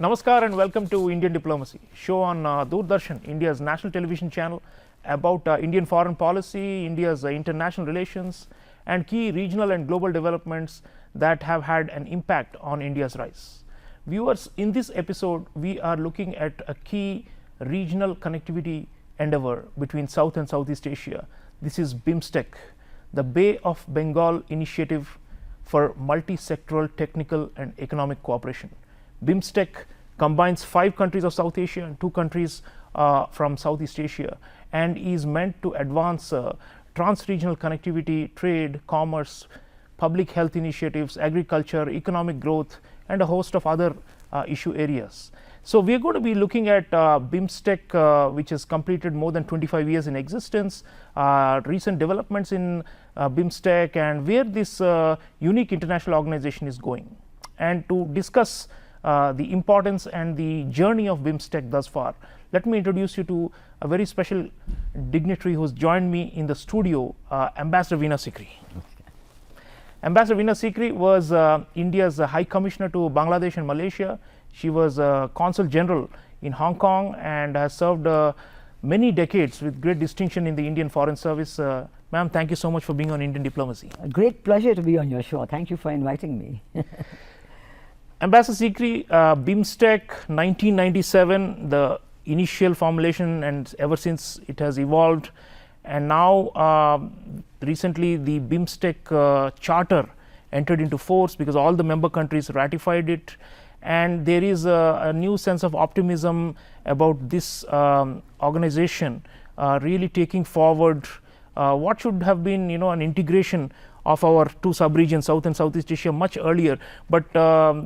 Namaskar and welcome to Indian Diplomacy, show on Doordarshan, India's national television channel, about Indian foreign policy, India's international relations, and key regional and global developments that have had an impact on India's rise. Viewers, in this episode, we are looking at a key regional connectivity endeavor between South and Southeast Asia. This is BIMSTEC, the Bay of Bengal Initiative for Multi-Sectoral Technical and Economic Cooperation. BIMSTEC combines 5 countries of South Asia and 2 countries from Southeast Asia, and is meant to advance trans-regional connectivity, trade, commerce, public health initiatives, agriculture, economic growth, and a host of other issue areas. So we are going to be looking at BIMSTEC, which has completed more than 25 years in existence, recent developments in BIMSTEC, and where this unique international organization is going. And to discuss the importance and the journey of BIMSTEC thus far, let me introduce you to a very special dignitary who has joined me in the studio, Ambassador Veena Sikri. Ambassador Veena Sikri was India's High Commissioner to Bangladesh and Malaysia. She was Consul General in Hong Kong and has served many decades with great distinction in the Indian Foreign Service. Ma'am, thank you so much for being on Indian Diplomacy. A great pleasure to be on your show. Thank you for inviting me. Ambassador Sikri, BIMSTEC 1997, the initial formulation, and ever since it has evolved, and now recently the BIMSTEC charter entered into force because all the member countries ratified it, and there is a new sense of optimism about this organization really taking forward what should have been, an integration of our 2 sub-regions, South and Southeast Asia, much earlier, but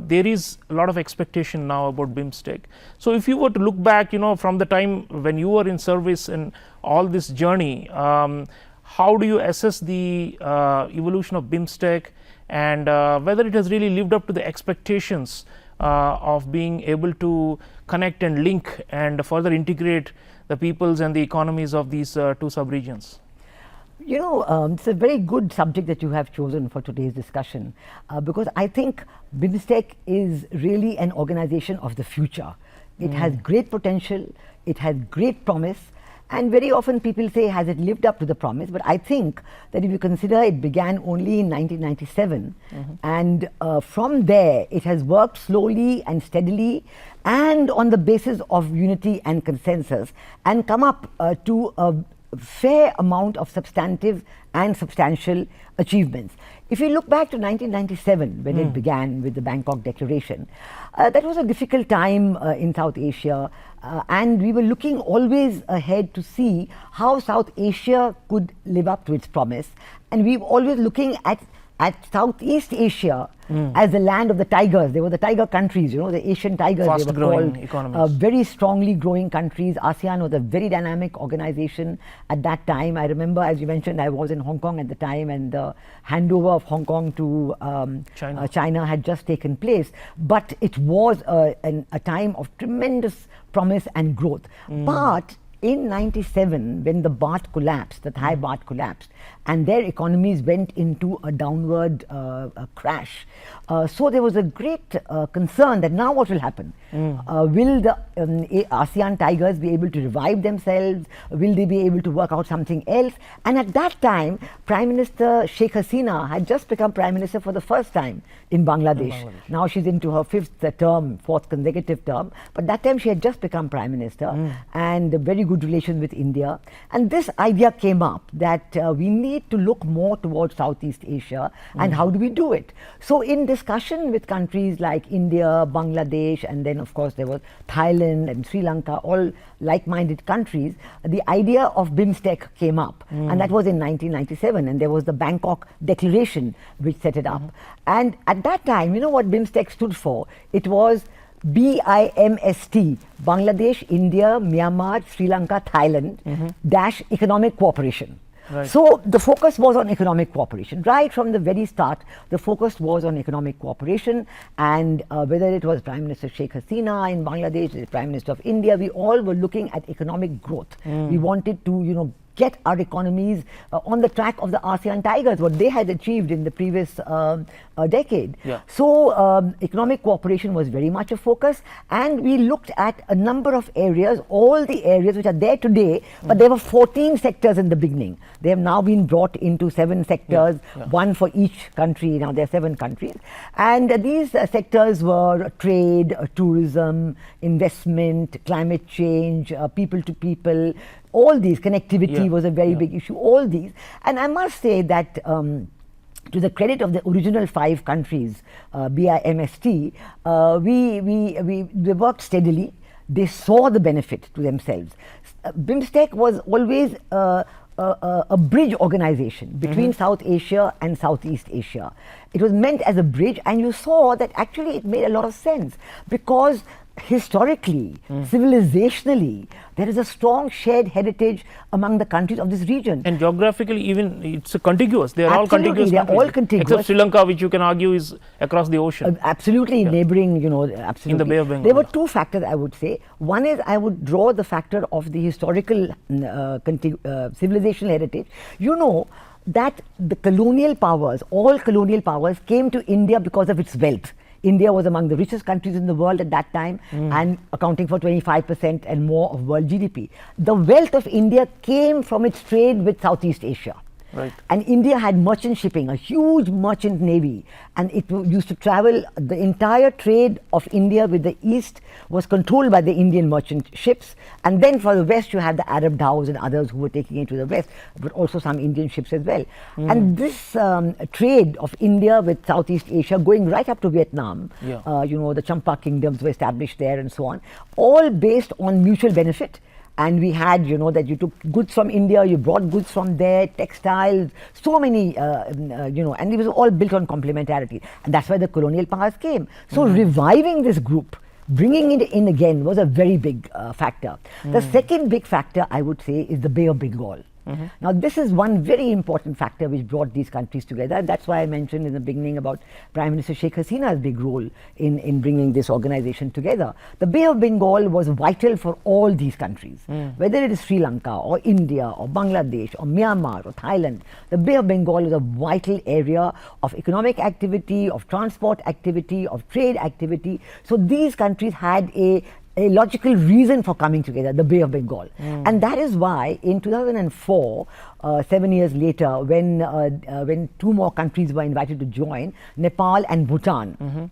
there is a lot of expectation now about BIMSTEC. So if you were to look back, from the time when you were in service and all this journey, how do you assess the evolution of BIMSTEC, and whether it has really lived up to the expectations of being able to connect and link and further integrate the peoples and the economies of these 2 sub-regions? It's a very good subject that you have chosen for today's discussion, because I think BIMSTEC is really an organization of the future. It has great potential, it has great promise, and very often people say, has it lived up to the promise? But I think that if you consider it began only in 1997, and from there it has worked slowly and steadily and on the basis of unity and consensus, and come up to a fair amount of substantive and substantial achievements. If you look back to 1997, when it began with the Bangkok Declaration, that was a difficult time in South Asia, and we were looking always ahead to see how South Asia could live up to its promise, and we were always looking at Southeast Asia as the land of the tigers. They were the tiger countries, the Asian tigers. Fast they were growing called economies. Very strongly growing countries. ASEAN was a very dynamic organization at that time. I remember, as you mentioned, I was in Hong Kong at the time, and the handover of Hong Kong to China had just taken place. But it was a time of tremendous promise and growth. But in 97, when the baht collapsed, the Thai baht collapsed, and their economies went into a downward crash. So there was a great concern that now what will happen? Will the ASEAN tigers be able to revive themselves? Will they be able to work out something else? And at that time, Prime Minister Sheikh Hasina had just become Prime Minister for the first time in Bangladesh. Now she's into her 4th consecutive term, but that time she had just become Prime Minister, and very good relations with India. And this idea came up that we need to look more towards Southeast Asia, and how do we do it? So in discussion with countries like India, Bangladesh, and then of course there was Thailand and Sri Lanka, all like-minded countries, the idea of BIMSTEC came up, and that was in 1997, and there was the Bangkok Declaration which set it up. And at that time, what BIMSTEC stood for? It was BIMST, Bangladesh, India, Myanmar, Sri Lanka, Thailand, dash economic cooperation. Right. So the focus was on economic cooperation. Right from the very start, the focus was on economic cooperation, and whether it was Prime Minister Sheikh Hasina in Bangladesh, the Prime Minister of India, we all were looking at economic growth. We wanted to, get our economies on the track of the ASEAN Tigers, what they had achieved in the previous decade. Yeah. So economic cooperation was very much a focus, and we looked at a number of areas, all the areas which are there today, but there were 14 sectors in the beginning. They have now been brought into 7 sectors, one for each country. Now there are 7 countries, and these sectors were trade, tourism, investment, climate change, people to people. All these, connectivity was a very big issue, all these. And I must say that to the credit of the original 5 countries, BIMST, we worked steadily. They saw the benefit to themselves. BIMSTEC was always a bridge organization between South Asia and Southeast Asia. It was meant as a bridge, and you saw that actually it made a lot of sense, because historically, civilizationally, there is a strong shared heritage among the countries of this region. And geographically, even it's contiguous. They are all contiguous. They are all contiguous. Except Sri Lanka, which you can argue is across the ocean. Absolutely, neighboring, absolutely. In the Bay of Bengal. There were 2 factors, I would say. One is I would draw the factor of the historical civilizational heritage. You know that the colonial powers, all colonial powers, came to India because of its wealth. India was among the richest countries in the world at that time, and accounting for 25% and more of world GDP. The wealth of India came from its trade with Southeast Asia. Right. And India had merchant shipping, a huge merchant navy, and it used to travel. The entire trade of India with the East was controlled by the Indian merchant ships, and then for the West you had the Arab dhows and others who were taking it to the West, but also some Indian ships as well. And this trade of India with Southeast Asia going right up to Vietnam, the Champa kingdoms were established there and so on, all based on mutual benefit. And we had, that you took goods from India, you brought goods from there, textiles, so many, and it was all built on complementarity. And that's why the colonial powers came. So reviving this group, bringing it in again, was a very big factor. The second big factor, I would say, is the Bay of Bengal. Now, this is one very important factor which brought these countries together. That's why I mentioned in the beginning about Prime Minister Sheikh Hasina's big role in bringing this organization together. The Bay of Bengal was vital for all these countries, whether it is Sri Lanka or India or Bangladesh or Myanmar or Thailand. The Bay of Bengal is a vital area of economic activity, of transport activity, of trade activity. So these countries had a logical reason for coming together, the Bay of Bengal. And that is why in 2004, 7 years later, when 2 more countries were invited to join, Nepal and Bhutan.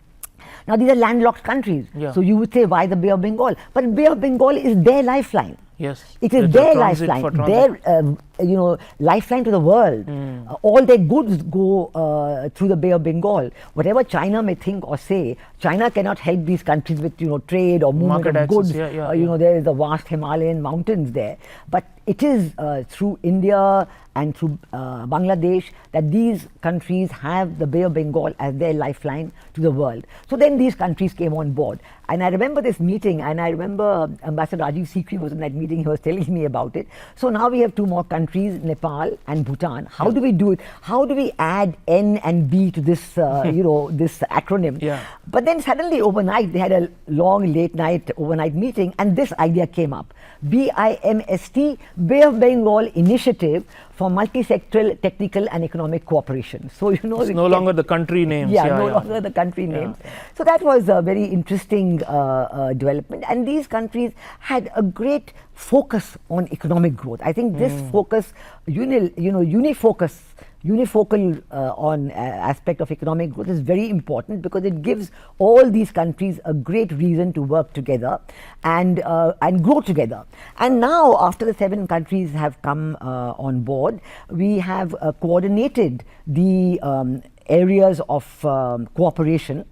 Now these are landlocked countries. So you would say, why the Bay of Bengal? But Bay of Bengal is their lifeline. Yes. It is their lifeline, their lifeline to the world. All their goods go through the Bay of Bengal. Whatever China may think or say, China cannot help these countries with trade or movement market of access, goods. there is the vast Himalayan mountains there. But it is through India and through Bangladesh that these countries have the Bay of Bengal as their lifeline to the world. So then these countries came on board. And I remember this meeting, and I remember Ambassador Sikri was in that meeting. He was telling me about it. So now we have 2 more countries, Nepal and Bhutan. How do we do it? How do we add N and B to this, this acronym? But then suddenly overnight, they had a long late night overnight meeting, and this idea came up. BIMST, Bay of Bengal Initiative for Multi-Sectoral Technical and Economic Cooperation. So, it's no longer the country names. No longer the country names. So that was a very interesting development. And these countries had a great focus on economic growth. I think this focus, unifocal on aspect of economic growth is very important, because it gives all these countries a great reason to work together and grow together. And now, after the 7 countries have come on board, we have coordinated the areas of cooperation.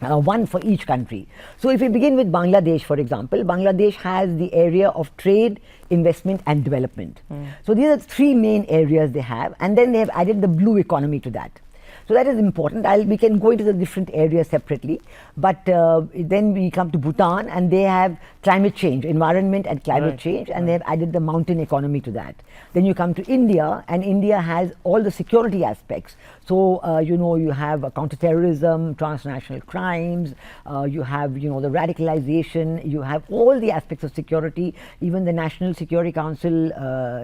One for each country. So if we begin with Bangladesh, for example, Bangladesh has the area of trade, investment and development. So these are 3 main areas they have, and then they have added the blue economy to that. So that is important. We can go into the different areas separately, but then we come to Bhutan, and they have climate change, environment and climate change, and they have added the mountain economy to that. Then you come to India, and India has all the security aspects. So you have counterterrorism, transnational crimes, you have the radicalization, you have all the aspects of security. Even the National Security Council,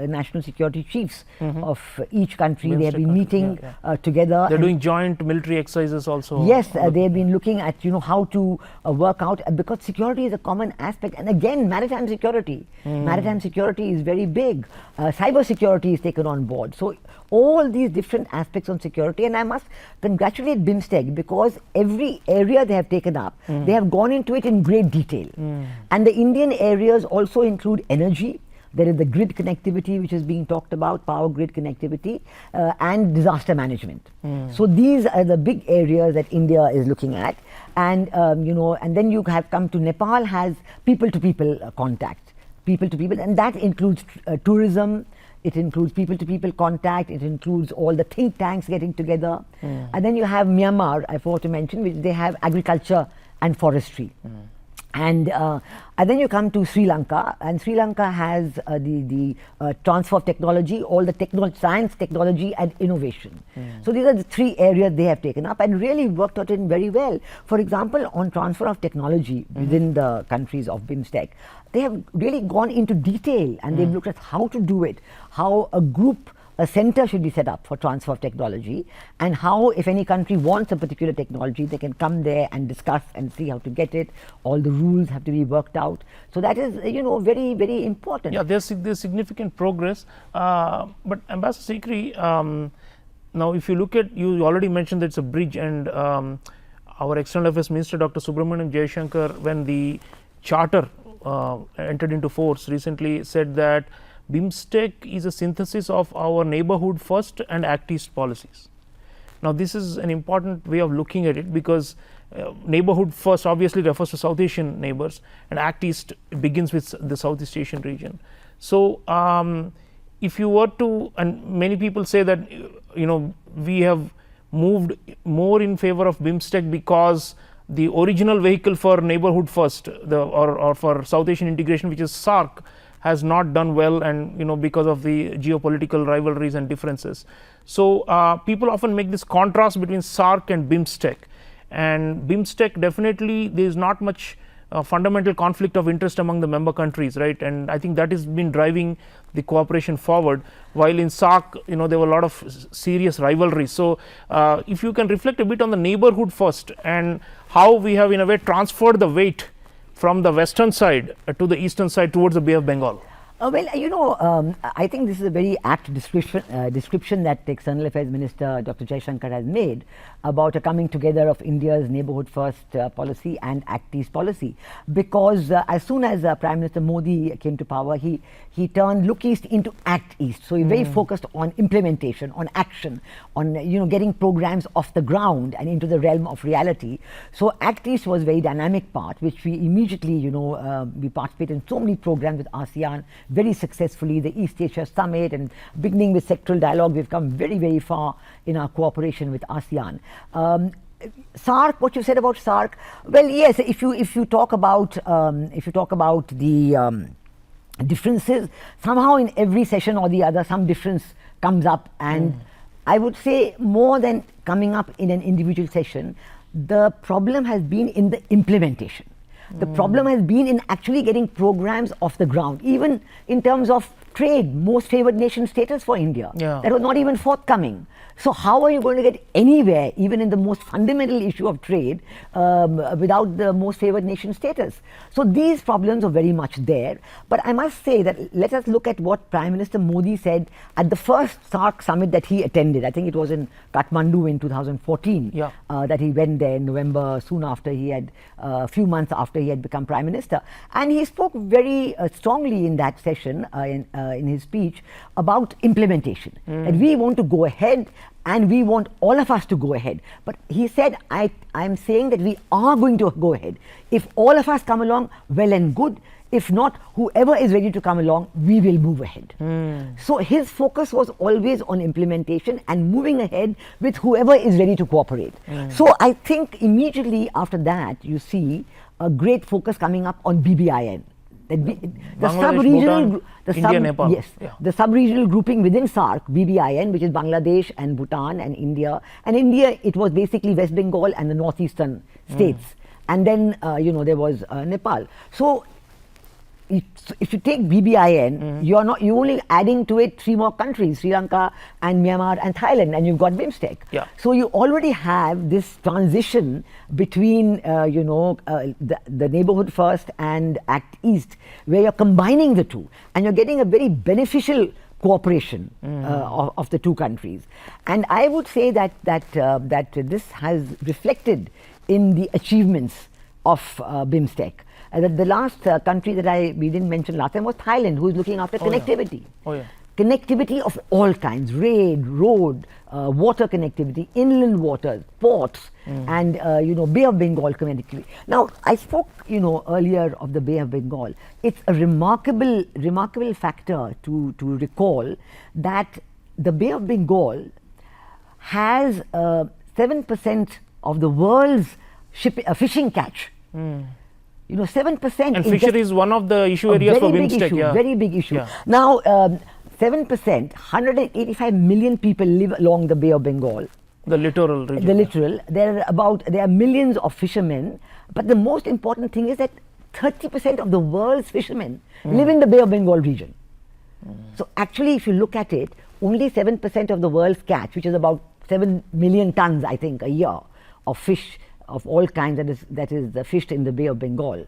national security chiefs of each country, they have been meeting together. They're doing joint military exercises also. Yes, they have been looking at how to work out, because security is a common aspect. And again, maritime security. Maritime security is very big. Cyber security is taken on board. So all these different aspects on security, and I must congratulate BIMSTEC, because every area they have taken up, they have gone into it in great detail. And the Indian areas also include energy. There is the grid connectivity, which is being talked about, power grid connectivity, and disaster management. So these are the big areas that India is looking at. And and then you have come to Nepal, has people-to-people contact, people-to-people, and that includes tourism. It includes people-to-people contact. It includes all the think tanks getting together. And then you have Myanmar, I forgot to mention, which they have agriculture and forestry. And then you come to Sri Lanka, and Sri Lanka has the transfer of technology, all the science, technology and innovation. So these are the three areas they have taken up and really worked out in very well. For example, on transfer of technology within the countries of BIMSTEC, they have really gone into detail, and they've looked at how to do it, how a center should be set up for transfer of technology, and how, if any country wants a particular technology, they can come there and discuss and see how to get it. All the rules have to be worked out. So that is, very, very important. Yeah, there's significant progress. But Ambassador Sikri, now if you look at, you already mentioned that it's a bridge, and our External Affairs Minister, Dr. Subramaniam Jaishankar, when the charter entered into force recently, said that BIMSTEC is a synthesis of our neighborhood first and Act East policies. Now this is an important way of looking at it, because neighborhood first obviously refers to South Asian neighbors, and Act East begins with the Southeast Asian region. So if you were to, and many people say that we have moved more in favor of BIMSTEC because the original vehicle for neighborhood first, or for South Asian integration, which is SAARC, has not done well, and because of the geopolitical rivalries and differences. So people often make this contrast between SAARC and BIMSTEC, and BIMSTEC, definitely there is not much fundamental conflict of interest among the member countries, right? And I think that has been driving the cooperation forward, while in SAARC there were a lot of serious rivalries. So if you can reflect a bit on the neighborhood first, and how we have in a way transferred the weight from the western side to the eastern side towards the Bay of Bengal. Well, I think this is a very apt description that the External Affairs Minister Dr. Jaishankar has made about a coming together of India's neighbourhood first policy and Act East policy, because as soon as Prime Minister Modi came to power, he turned Look East into Act East. So he's very focused on implementation, on action, on getting programs off the ground and into the realm of reality. So Act East was a very dynamic part, which we immediately we participated in so many programs with ASEAN very successfully. The East Asia Summit, and beginning with sectoral dialogue, we've come very, very far in our cooperation with ASEAN. SAARC, what you said about SAARC, well, yes, if you talk about the differences, somehow in every session or the other, some difference comes up, and I would say more than coming up in an individual session, the problem has been in the implementation. The problem has been in actually getting programs off the ground, even in terms of trade, most favored nation status for India. That was not even forthcoming. So how are you going to get anywhere, even in the most fundamental issue of trade, without the most favored nation status? So these problems are very much there. But I must say that let us look at what Prime Minister Modi said at the first SAARC summit that he attended. I think it was in Kathmandu in 2014 that he went there in November, soon after he had, a few months after he had become Prime Minister. And he spoke very strongly in that session, in his speech about implementation. That we want to go ahead and we want all of us to go ahead. But he said, I'm saying that we are going to go ahead. If all of us come along, well and good. If not, whoever is ready to come along, we will move ahead. So his focus was always on implementation and moving ahead with whoever is ready to cooperate. So I think immediately after that, you see a great focus coming up on BBIN. The sub-regional, the sub-regional grouping within SAARC, BBIN, which is Bangladesh and Bhutan and India. And India, it was basically West Bengal and the northeastern states. And then, there was Nepal. So if you take BBIN, you're only adding to it 3 more countries, Sri Lanka and Myanmar and Thailand, and you've got BIMSTEC. So you already have this transition between, the Neighbourhood First and Act East, where you're combining the two, and you're getting a very beneficial cooperation of the 2 countries. And I would say that this has reflected in the achievements of BIMSTEC. The last country that we didn't mention last time was Thailand, who is looking after connectivity. Connectivity of all kinds, road, water connectivity, inland waters, ports, and Bay of Bengal connectivity. Now, I spoke earlier of the Bay of Bengal. It's a remarkable factor to recall that the Bay of Bengal has 7% of the world's fishing catch. 7%. And fishery is one of the issue areas for BIMSTEC. Very big issue. Now, 7%, 185 million people live along the Bay of Bengal. The littoral region. The littoral. There are millions of fishermen, but the most important thing is that 30% of the world's fishermen live in the Bay of Bengal region. So actually, if you look at it, only 7% of the world's catch, which is about 7 million tons, I think, a year of fish of all kinds that is fished in the Bay of Bengal,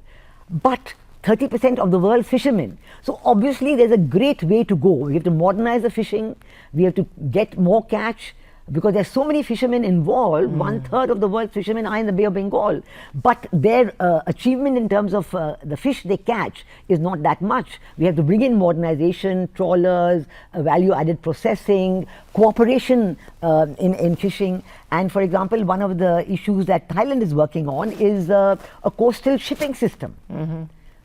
but 30% of the world's fishermen. So obviously there's a great way to go. We have to modernize the fishing, we have to get more catch, because there's so many fishermen involved. 1/3 of the world's fishermen are in the Bay of Bengal, but their achievement in terms of the fish they catch is not that much. We have to bring in modernization, trawlers, value added processing, cooperation in fishing. And for example, one of the issues that Thailand is working on is a coastal shipping system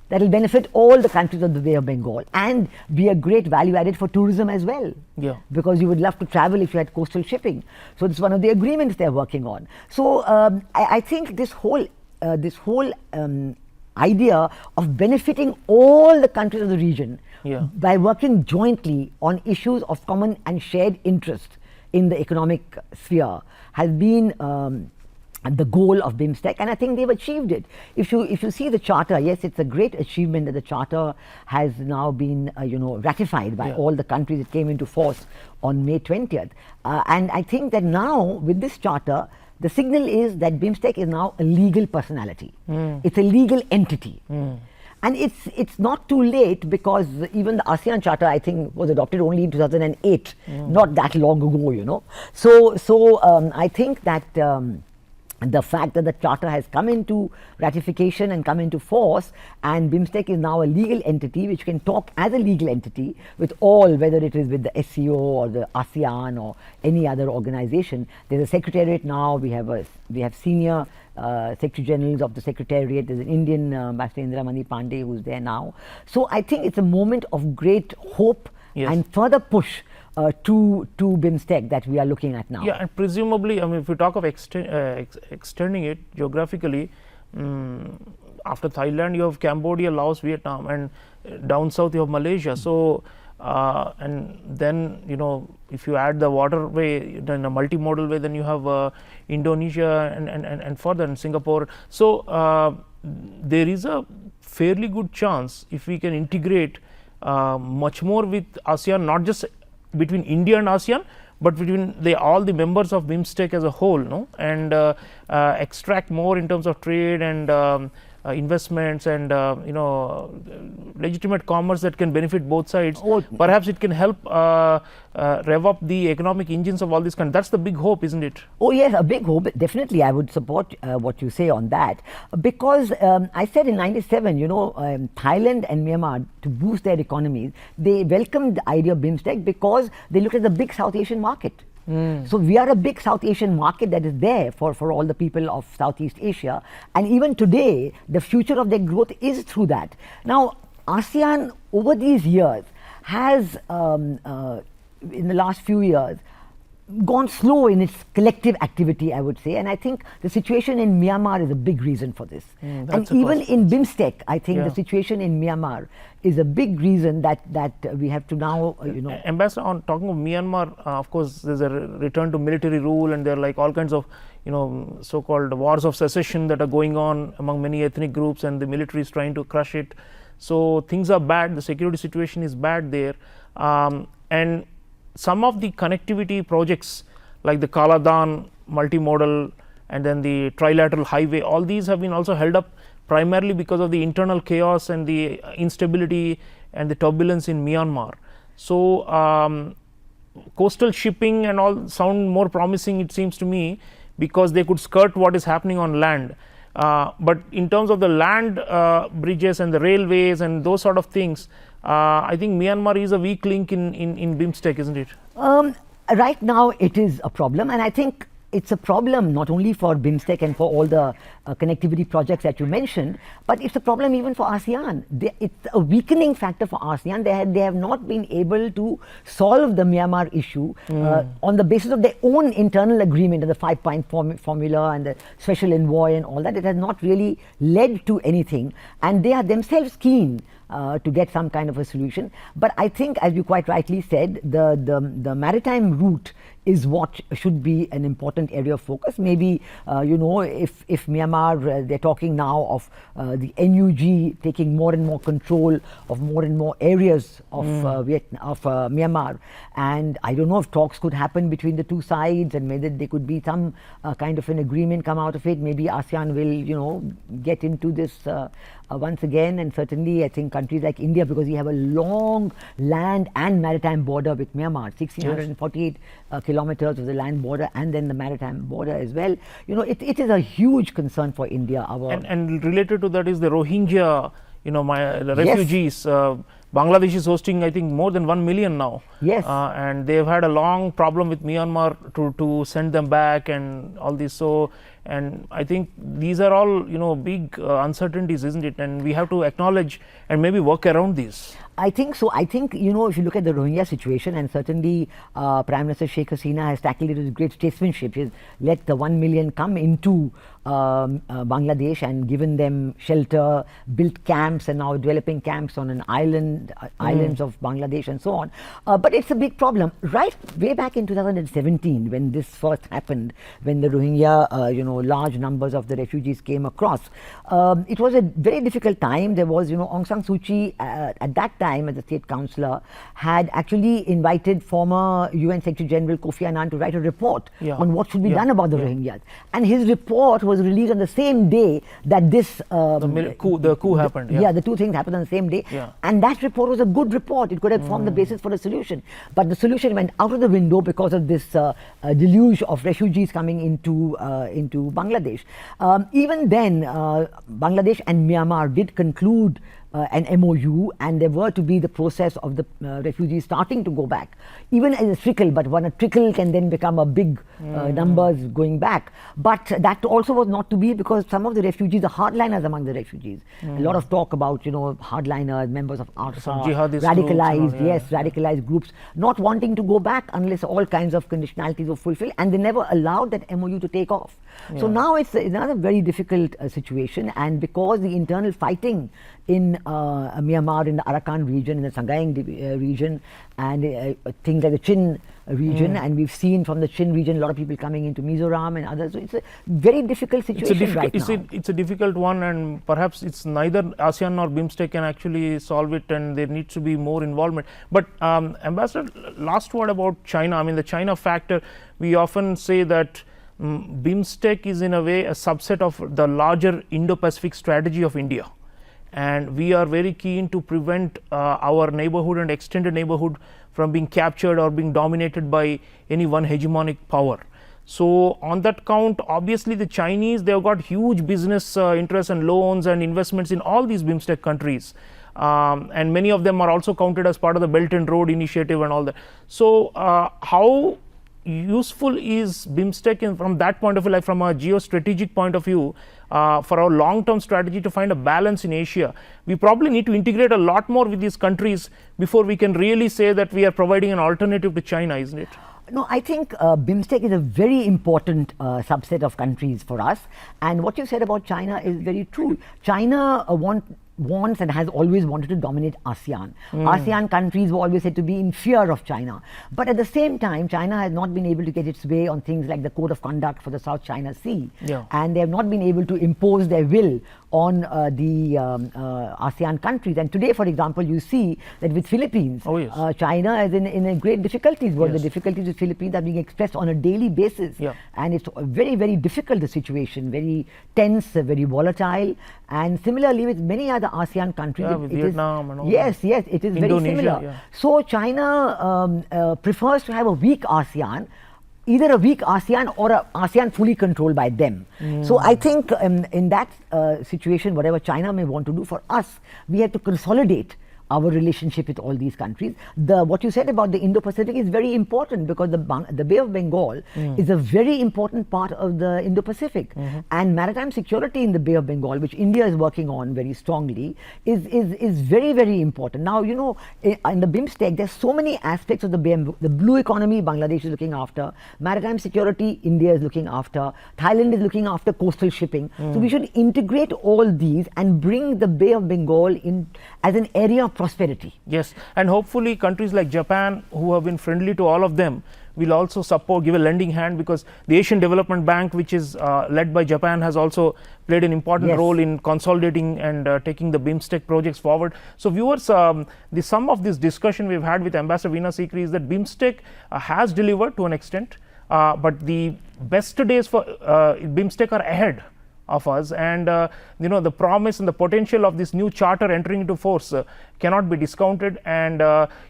that will benefit all the countries of the Bay of Bengal and be a great value added for tourism as well. Because you would love to travel if you had coastal shipping. So this is one of the agreements they're working on. So I think this whole idea of benefiting all the countries of the region by working jointly on issues of common and shared interest in the economic sphere has been the goal of BIMSTEC, and I think they've achieved it. If you see the charter, yes, it's a great achievement that the charter has now been ratified by all the countries. It came into force on May 20th, and I think that now with this charter, the signal is that BIMSTEC is now a legal personality. It's a legal entity. And it's not too late, because even the ASEAN Charter, I think, was adopted only in 2008, not that long ago, So I think that the fact that the charter has come into ratification and come into force, and BIMSTEC is now a legal entity which can talk as a legal entity with all, whether it is with the SCO or the ASEAN or any other organization. There's a secretariat now. We have senior Secretary Generals of the Secretariat. There's an Indian Ambassador Indramani Pandey who's there now. So I think it's a moment of great hope and further push to BIMSTEC that we are looking at now. And presumably, I mean, if we talk of extending it geographically, after Thailand you have Cambodia, Laos, Vietnam, and down south you have Malaysia. So and then if you add the waterway, then a multimodal way, then you have Indonesia and further, and Singapore. So there is a fairly good chance, if we can integrate much more with ASEAN, not just between India and ASEAN, but between all the members of BIMSTEC as a whole, and extract more in terms of trade and investments and legitimate commerce that can benefit both sides. Perhaps it can help rev up the economic engines of all these countries. That's the big hope, isn't it? Oh yes, a big hope. Definitely, I would support what you say on that, because I said in '97, Thailand and Myanmar, to boost their economies, they welcomed the idea of BIMSTEC because they looked at the big South Asian market. So we are a big South Asian market that is there for all the people of Southeast Asia, and even today the future of their growth is through that. Now ASEAN over these years has in the last few years gone slow in its collective activity, I would say, and I think the situation in Myanmar is a big reason for this. And even in BIMSTEC, I think the situation in Myanmar is a big reason that we have to now, Ambassador, on talking of Myanmar, of course, there's a return to military rule, and there are like all kinds of, so-called wars of secession that are going on among many ethnic groups, and the military is trying to crush it. So things are bad. The security situation is bad there, and some of the connectivity projects like the Kaladan multimodal and then the trilateral highway, all these have been also held up primarily because of the internal chaos and the instability and the turbulence in Myanmar. So coastal shipping and all sound more promising, it seems to me, because they could skirt what is happening on land. But in terms of the land bridges and the railways and those sort of things, I think Myanmar is a weak link in BIMSTEC, isn't it? Right now it is a problem, and I think it's a problem not only for BIMSTEC and for all the connectivity projects that you mentioned, but it's a problem even for ASEAN. It's a weakening factor for ASEAN. They have not been able to solve the Myanmar issue on the basis of their own internal agreement and the 5-point formula and the special envoy and all that. It has not really led to anything, and they are themselves keen to get some kind of a solution. But I think, as you quite rightly said, the maritime route is what should be an important area of focus. Maybe if Myanmar, they're talking now of the NUG taking more and more control of more and more areas of Myanmar, and I don't know if talks could happen between the two sides, and whether there could be some kind of an agreement come out of it. Maybe ASEAN will get into this once again, and certainly I think countries like India, because we have a long land and maritime border with Myanmar, 1648 kilometers of the land border and then the maritime border as well. It is a huge concern for India. And related to that is the Rohingya, the refugees. Bangladesh is hosting, I think, more than 1 million now. Yes. And they've had a long problem with Myanmar to send them back and all this. So, and I think these are all, big uncertainties, isn't it? And we have to acknowledge and maybe work around these. I think so. I think, if you look at the Rohingya situation, and certainly Prime Minister Sheikh Hasina has tackled it with great statesmanship. He's let the 1 million come into Bangladesh and given them shelter, built camps, and now developing camps on an islands of Bangladesh and so on. But it's a big problem. Right way back in 2017, when this first happened, when the Rohingya, large numbers of the refugees came across, it was a very difficult time. There was, Aung San Suu Kyi at that time, as a state councillor, had actually invited former UN Secretary General Kofi Annan to write a report on what should be done about the Rohingyas. And his report was released on the same day that this the coup happened. The two things happened on the same day. And that report was a good report. It could have formed the basis for a solution. But the solution went out of the window because of this deluge of refugees coming into Bangladesh. Even then, Bangladesh and Myanmar did conclude an MOU, and there were to be the process of the refugees starting to go back, even as a trickle, but when a trickle can then become a big numbers going back. But that also was not to be, because some of the refugees are hardliners among the refugees. A lot of talk about, hardliners, members of ARSA, radicalized, radicalized groups, not wanting to go back unless all kinds of conditionalities were fulfilled, and they never allowed that MOU to take off. So now it's another very difficult situation, and because the internal fighting in Myanmar, in the Arakan region, in the Sangayang region, and things like the Chin region, and we've seen from the Chin region a lot of people coming into Mizoram and others. So it's a very difficult situation right now. It's a difficult one, and perhaps it's neither ASEAN nor BIMSTEC can actually solve it, and there needs to be more involvement. But Ambassador, last word about China. I mean, the China factor, we often say that BIMSTEC is in a way a subset of the larger Indo-Pacific strategy of India, and we are very keen to prevent our neighborhood and extended neighborhood from being captured or being dominated by any one hegemonic power. So on that count, obviously the Chinese, they have got huge business interests and loans and investments in all these BIMSTEC countries, and many of them are also counted as part of the Belt and Road Initiative and all that. So how useful is BIMSTEC from that point of view, like from a geostrategic point of view, for our long-term strategy to find a balance in Asia? We probably need to integrate a lot more with these countries before we can really say that we are providing an alternative to China, isn't it? No, I think BIMSTEC is a very important subset of countries for us, and what you said about China is very true. China wants and has always wanted to dominate ASEAN. ASEAN countries were always said to be in fear of China. But at the same time, China has not been able to get its way on things like the Code of Conduct for the South China Sea. Yeah. And they have not been able to impose their will on the ASEAN countries. And today, for example, you see that with Philippines, China is in a great difficulties, where the difficulties with Philippines are being expressed on a daily basis. Yeah. And it's very, very difficult, the situation, very tense, very volatile. And similarly with many other ASEAN countries, with Vietnam and all yes, it is Indonesia, very similar. So China prefers to have a weak ASEAN, either a weak ASEAN or a ASEAN fully controlled by them. So I think in that situation, whatever China may want to do, for us, we have to consolidate our relationship with all these countries. What you said about the Indo-Pacific is very important, because the Bay of Bengal is a very important part of the Indo-Pacific, and maritime security in the Bay of Bengal, which India is working on very strongly, is very, very important. Now, you know, in the BIMSTEC, there's so many aspects of the blue economy Bangladesh is looking after, maritime security India is looking after, Thailand is looking after coastal shipping. So we should integrate all these and bring the Bay of Bengal in as an area of prosperity. Yes, and hopefully countries like Japan, who have been friendly to all of them, will also support, give a lending hand, because the Asian Development Bank, which is led by Japan, has also played an important role in consolidating and taking the BIMSTEC projects forward. So viewers, the sum of this discussion we've had with Ambassador Veena Sikri is that BIMSTEC has delivered to an extent, but the best days for BIMSTEC are ahead of us, and you know, the promise and the potential of this new charter entering into force cannot be discounted. And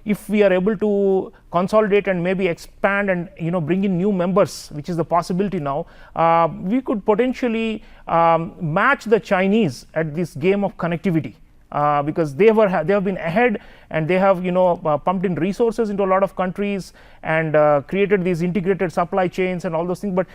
if we are able to consolidate and maybe expand and, you know, bring in new members, which is the possibility now, we could potentially match the Chinese at this game of connectivity. Because they have been ahead, and they have, you know, pumped in resources into a lot of countries and created these integrated supply chains and all those things. But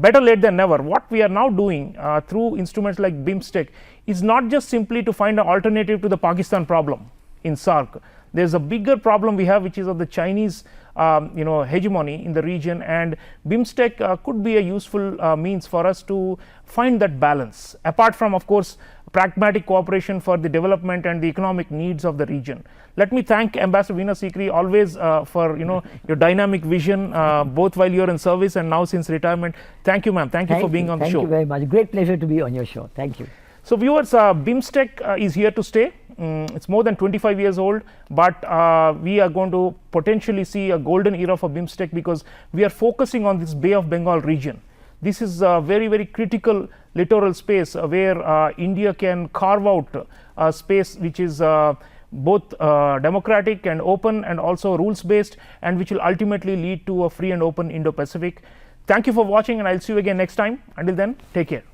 better late than never. What we are now doing through instruments like BIMSTEC is not just simply to find an alternative to the Pakistan problem in SAARC. There's a bigger problem we have, which is of the Chinese you know, hegemony in the region, and BIMSTEC could be a useful means for us to find that balance, apart from, of course, pragmatic cooperation for the development and the economic needs of the region. Let me thank Ambassador Veena Sikri always for, you know, your dynamic vision, both while you're in service and now since retirement. Thank you, ma'am. Thank you for being on the show. Thank you very much. Great pleasure to be on your show. Thank you. So viewers, BIMSTEC is here to stay. It's more than 25 years old, but we are going to potentially see a golden era for BIMSTEC, because we are focusing on this Bay of Bengal region. This is a very, very critical littoral space where India can carve out a space which is both democratic and open, and also rules based, and which will ultimately lead to a free and open Indo-Pacific. Thank you for watching, and I'll see you again next time. Until then, take care.